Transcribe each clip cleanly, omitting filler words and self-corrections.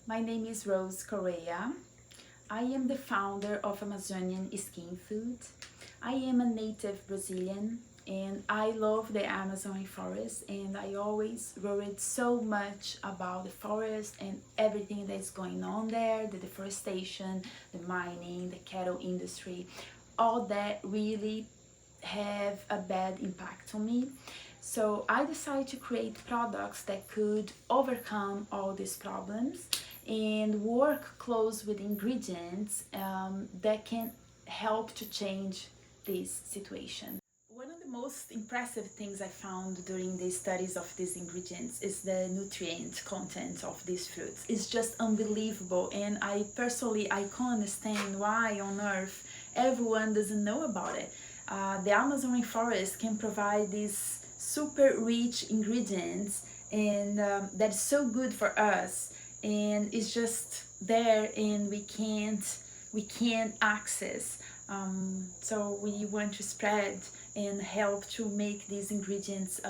My name is Rose Correa. I am the founder of Amazonian SkinFood. I am a native Brazilian and I love the Amazon forest, and I always worried so much about the forest and everything that's going on there, the deforestation, the mining, the cattle industry. All that really have a bad impact on me. So I decided to create products that could overcome all these problems and work close with ingredients that can help to change this situation. One of the most impressive things I found during the studies of these ingredients is the nutrient content of these fruits. It's just unbelievable, and I can't understand why on earth everyone doesn't know about it. The Amazon rainforest can provide these super rich ingredients, and that's so good for us, and it's just there and we can't access. So we want to spread and help to make these ingredients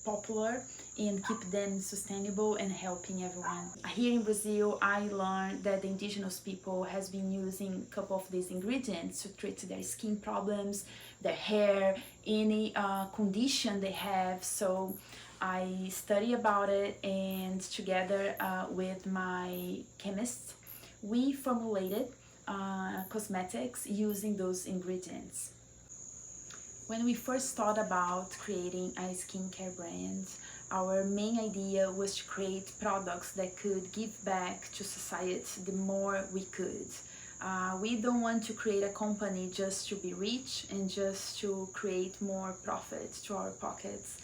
popular and keep them sustainable and helping everyone. Here in Brazil, I learned that the indigenous people has been using a couple of these ingredients to treat their skin problems, their hair, any condition they have. So I study about it, and together with my chemist, we formulated cosmetics using those ingredients. When we first thought about creating a skincare brand, our main idea was to create products that could give back to society the more we could. We don't want to create a company just to be rich and just to create more profit to our pockets,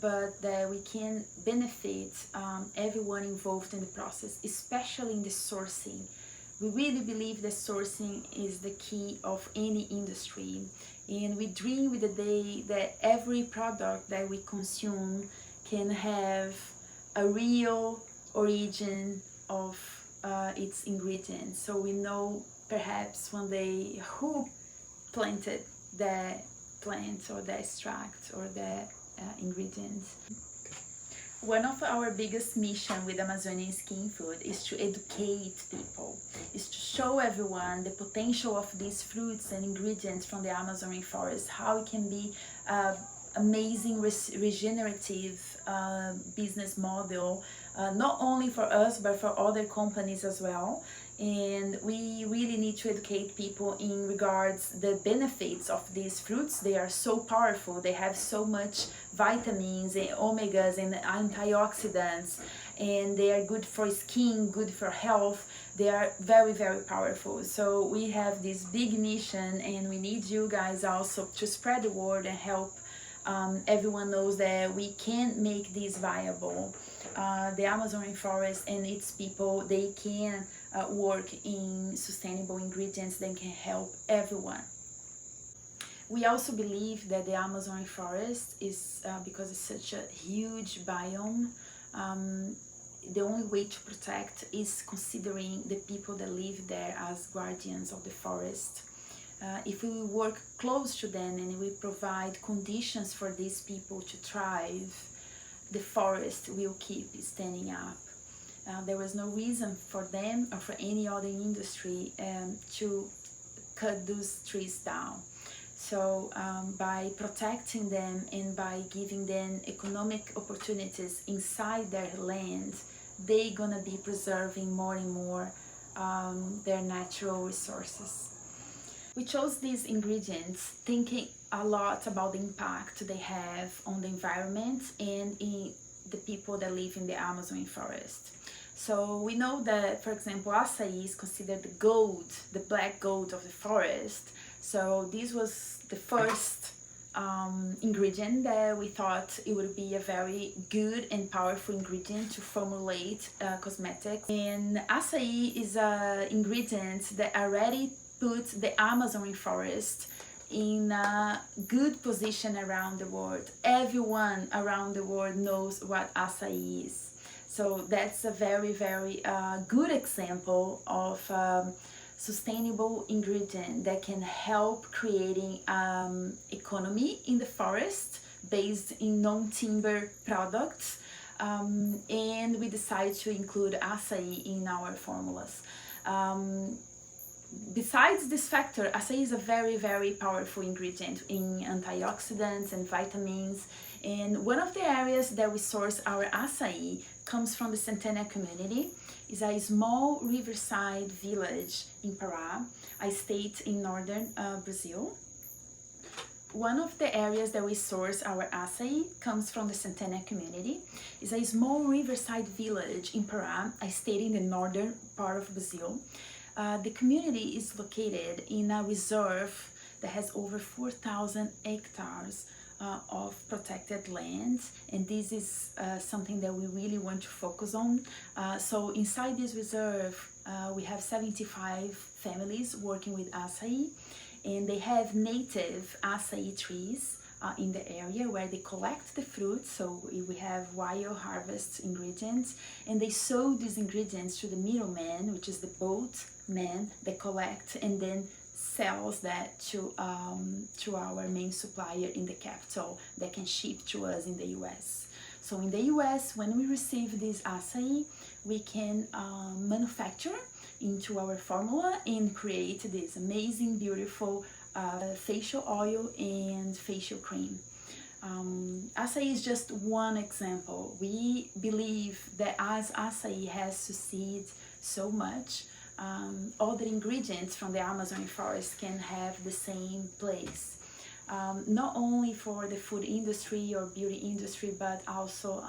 but that we can benefit everyone involved in the process, especially in the sourcing. We really believe that sourcing is the key of any industry, and we dream with the day that every product that we consume can have a real origin of its ingredients, so we know perhaps one day who planted the plant or the extract or the ingredients. One of our biggest mission with Amazonian SkinFood is to educate people, is to show everyone the potential of these fruits and ingredients from the Amazon rainforest, how it can be amazing regenerative business model, not only for us but for other companies as well. And we really need to educate people in regards the benefits of these fruits. They are so powerful, they have so much vitamins and omegas and antioxidants, and they are good for skin, good for health. They are very, very powerful. So we have this big mission, and we need you guys also to spread the word and help everyone knows that we can make this viable. The Amazon rainforest and its people, they can work in sustainable ingredients that can help everyone. We also believe that the Amazon rainforest is, because it's such a huge biome, the only way to protect is considering the people that live there as guardians of the forest. If we work close to them and we provide conditions for these people to thrive, the forest will keep standing up. There was no reason for them or for any other industry to cut those trees down. So by protecting them and by giving them economic opportunities inside their land, they're gonna be preserving more and more their natural resources. We chose these ingredients thinking a lot about the impact they have on the environment and in the people that live in the Amazon forest. So we know that, for example, acai is considered the gold, the black gold of the forest. So this was the first ingredient that we thought it would be a very good and powerful ingredient to formulate cosmetics. And acai is an ingredient that already put the Amazon rainforest in a good position around the world. Everyone around the world knows what acai is. So that's a very, very good example of sustainable ingredient that can help creating economy in the forest based in non-timber products and we decided to include acai in our formulas. Besides this factor, acai is a very, very powerful ingredient in antioxidants and vitamins. And one of the areas that we source our acai comes from the Centennial community. It's a small riverside village in Pará, a state in northern Brazil. One of the areas that we source our acai comes from the Centennial community. It's a small riverside village in Pará, a state in the northern part of Brazil. The community is located in a reserve that has over 4,000 hectares of protected land, and this is something that we really want to focus on. So inside this reserve, we have 75 families working with acai, and they have native acai trees in the area where they collect the fruit. So we have wild harvest ingredients, and they sold these ingredients to the middleman, which is the boatman that collect and then sells that to our main supplier in the capital that can ship to us in the US. So in the US, when we receive this acai, we can manufacture into our formula and create this amazing, beautiful facial oil and facial cream. Acai is just one example. We believe that as acai has succeeded so much, other ingredients from the Amazon forest can have the same place. Not only for the food industry or beauty industry, but also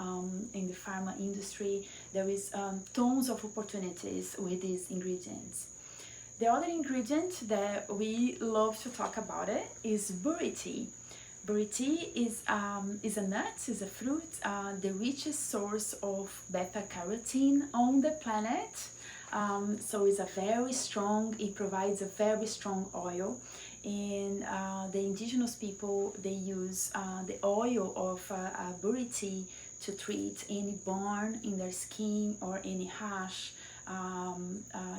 in the pharma industry. There is tons of opportunities with these ingredients. The other ingredient that we love to talk about it is Buriti. Buriti is a nut, is a fruit, the richest source of beta-carotene on the planet. So it's a very strong, it provides a very strong oil, and the indigenous people, they use the oil of buriti to treat any burn in their skin or any rash,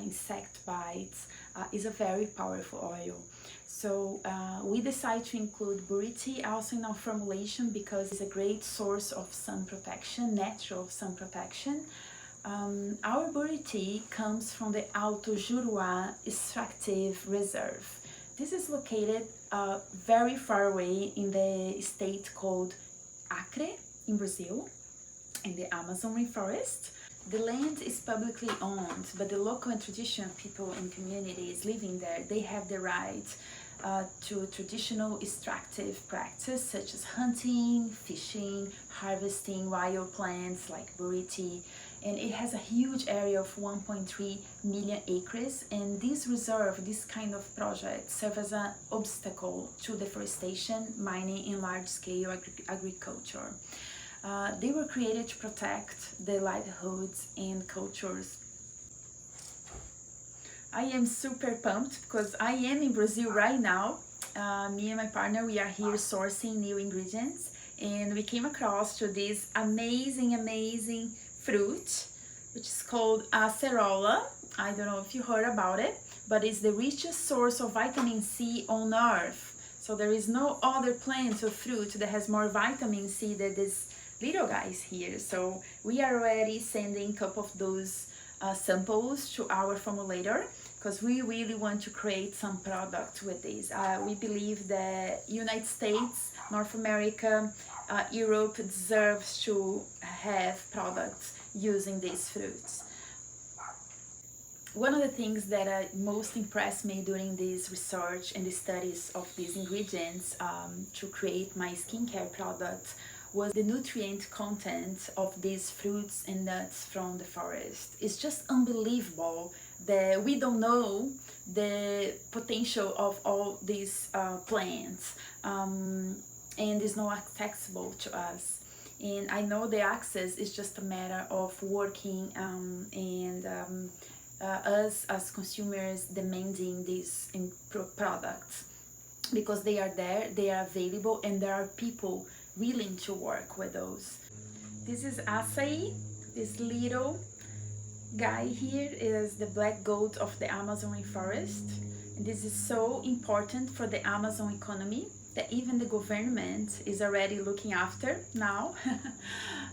insect bites. Is a very powerful oil. So we decided to include buriti also in our formulation because it's a great source of sun protection, natural sun protection. Our buriti comes from the Alto Juruá Extractive Reserve. This is located very far away in the state called Acre in Brazil, in the Amazon rainforest. The land is publicly owned, but the local and traditional people and communities living there, they have the right to traditional extractive practice such as hunting, fishing, harvesting wild plants like buriti, and it has a huge area of 1.3 million acres, and this reserve, this kind of project, serve as an obstacle to deforestation, mining, and large-scale agriculture. They were created to protect the livelihoods and cultures. I am super pumped because I am in Brazil right now. Me and my partner, we are here sourcing new ingredients, and we came across to this amazing fruit, which is called Acerola. I don't know if you heard about it, but it's the richest source of vitamin C on earth. So there is no other plant or fruit that has more vitamin C than this little guys here. So we are already sending a couple of those samples to our formulator because we really want to create some product with this. We believe that United States, North America, Europe deserves to have products using these fruits. One of the things that most impressed me during this research and the studies of these ingredients to create my skincare product was the nutrient content of these fruits and nuts from the forest. It's just unbelievable that we don't know the potential of all these plants, and it's not accessible to us. And I know the access is just a matter of working and us as consumers demanding these products, because they are there, they are available, and there are people willing to work with those. This is Acai. This little guy here is the black goat of the Amazon rainforest. And this is so important for the Amazon economy. that even the government is already looking after now.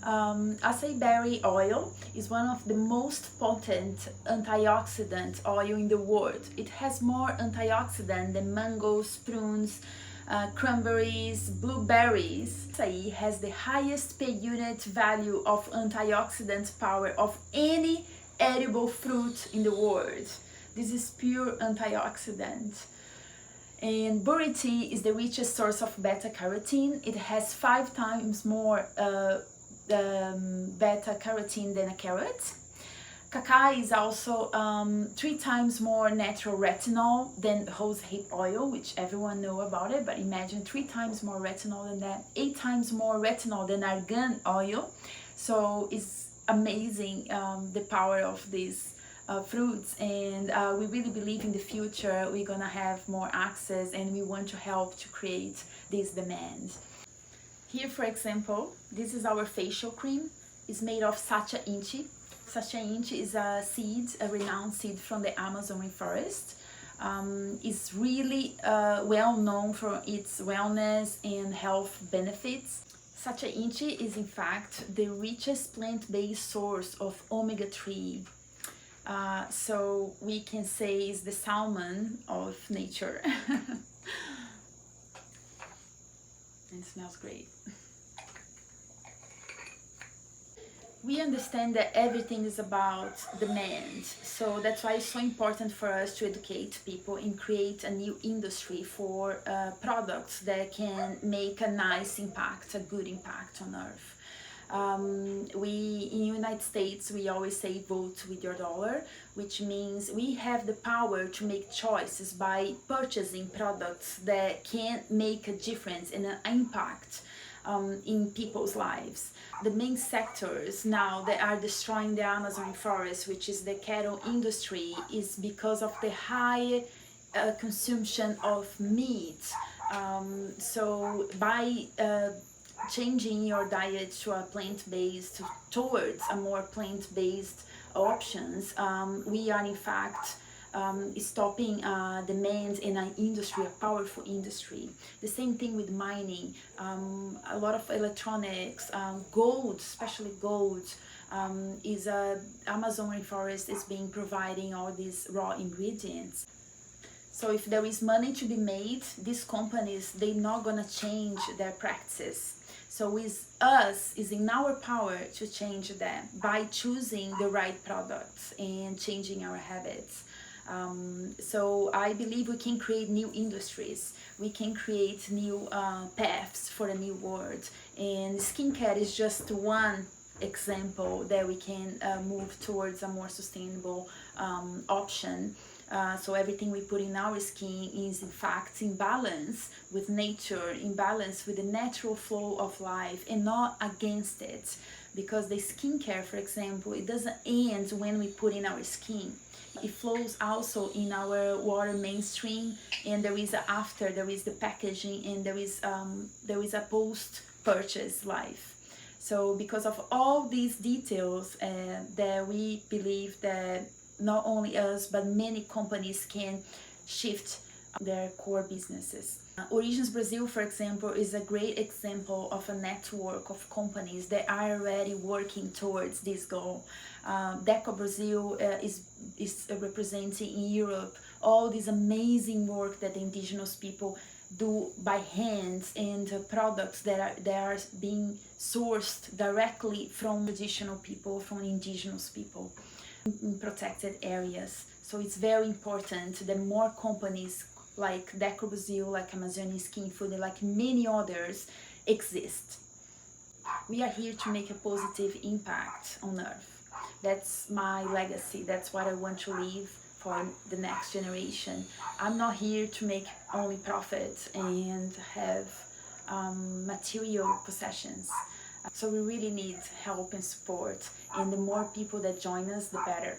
Acai berry oil is one of the most potent antioxidant oil in the world. It has more antioxidant than mangoes, prunes, cranberries, blueberries. Acai has the highest per unit value of antioxidant power of any edible fruit in the world. This is pure antioxidant. And Buriti is the richest source of beta-carotene. It has 5 times more beta-carotene than a carrot. Acai is also 3 times more natural retinol than rosehip oil, which everyone know about it, but imagine 3 times more retinol than that, 8 times more retinol than argan oil. So it's amazing the power of these fruits, and we really believe in the future we're gonna have more access, and we want to help to create this demand. Here, for example, this is our facial cream. It's made of Sacha Inchi. Sacha Inchi is a seed, a renowned seed from the Amazon rainforest. It's really well known for its wellness and health benefits. Sacha Inchi is in fact the richest plant-based source of omega-3. So we can say it's the salmon of nature. It smells great. We understand that everything is about demand, so that's why it's so important for us to educate people and create a new industry for products that can make a nice impact, a good impact on Earth. In the United States, we always say vote with your dollar, which means we have the power to make choices by purchasing products that can make a difference and an impact in people's lives. The main sectors now that are destroying the Amazon forest, which is the cattle industry, is because of the high consumption of meat. So by changing your diet to a plant-based, towards a more plant-based options, we are in fact stopping demand in an industry, a powerful industry. The same thing with mining, a lot of electronics, gold, especially gold, is Amazon rainforest is being providing all these raw ingredients. So if there is money to be made, these companies, they're not gonna change their practices. So it's in our power to change that by choosing the right products and changing our habits. So I believe we can create new industries, we can create new paths for a new world, and skincare is just one example that we can move towards a more sustainable option. So everything we put in our skin is in fact in balance with nature, in balance with the natural flow of life, and not against it. Because the skincare, for example, it doesn't end when we put in our skin. It flows also in our water mainstream, and there is a after, there is the packaging, and there is a post-purchase life. So because of all these details that we believe that not only us but many companies can shift their core businesses. Origins Brazil, for example, is a great example of a network of companies that are already working towards this goal. Deco Brazil is representing in Europe all this amazing work that the indigenous people do by hands, and products that are being sourced directly from traditional people, from indigenous people in protected areas. So it's very important that more companies like Deco Brazil, like Amazonian SkinFood, and like many others exist. We are here to make a positive impact on Earth. That's my legacy. That's what I want to leave for the next generation. I'm not here to make only profit and have material possessions. So we really need help and support, and the more people that join us, the better.